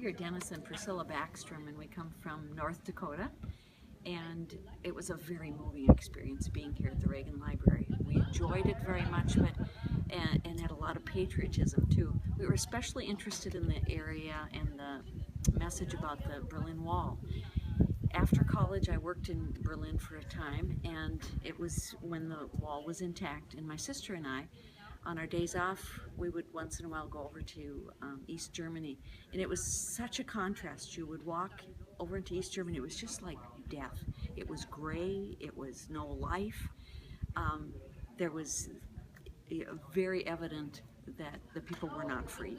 We are Dennis and Priscilla Backstrom, and we come from North Dakota. And it was a very moving experience being here at the Reagan Library. We enjoyed it very much, and had a lot of patriotism too. We were especially interested in the area and the message about the Berlin Wall. After college, I worked in Berlin for a time, and it was when the wall was intact. And my sister and I, on our days off, we would once in a while go over to East Germany. And it was such a contrast. You would walk over into East Germany, it was just like death. It was gray, it was no life. There was very evident that the people were not free.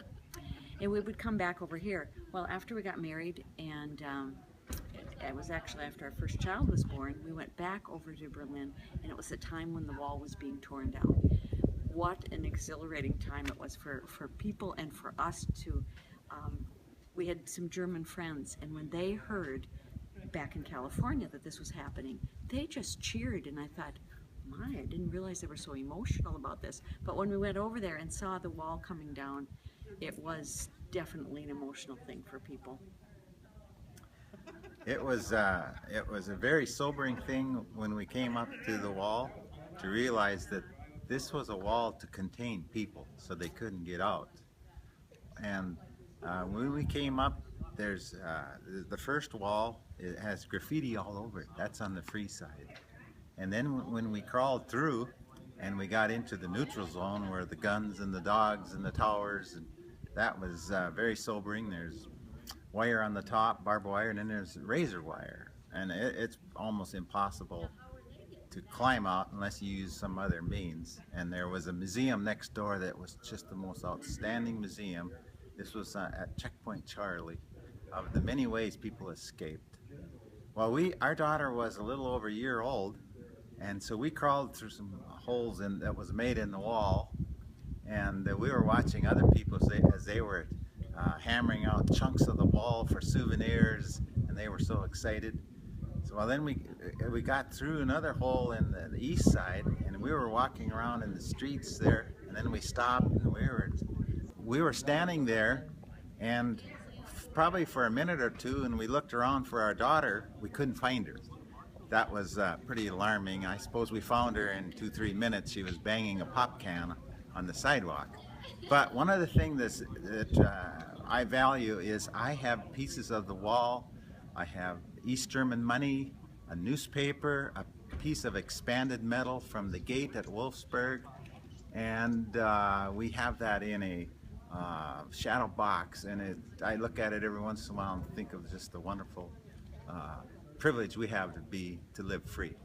And we would come back over here. Well, after we got married, and it was actually after our first child was born, we went back over to Berlin, and it was the time when the wall was being torn down. What an exhilarating time it was for people and for us to, we had some German friends, and when they heard back in California that this was happening, they just cheered, and I thought, my, I didn't realize they were so emotional about this. But when we went over there and saw the wall coming down, it was definitely an emotional thing for people. It was a very sobering thing when we came up to the wall to realize that this was a wall to contain people so they couldn't get out. And when we came up, there's the first wall, it has graffiti all over it. That's on the free side. And then when we crawled through and we got into the neutral zone where the guns and the dogs and the towers, and that was very sobering. There's wire on the top, barbed wire, and then there's razor wire. And it's almost impossible to climb out unless you use some other means. And there was a museum next door that was just the most outstanding museum. This was at Checkpoint Charlie, of the many ways people escaped. Well, our daughter was a little over a year old, and so we crawled through some holes that was made in the wall, and we were watching other people as they were hammering out chunks of the wall for souvenirs, and they were so excited. So well, then we got through another hole in the east side, and we were walking around in the streets there, and then we stopped, and we were standing there, and probably for a minute or two, and we looked around for our daughter. We couldn't find her. That was pretty alarming. I suppose we found her in 2-3 minutes. She was banging a pop can on the sidewalk. But one of the things that I value is I have pieces of the wall. I have East German money, a newspaper, a piece of expanded metal from the gate at Wolfsburg, and we have that in a shadow box, and I look at it every once in a while and think of just the wonderful privilege we have to live free.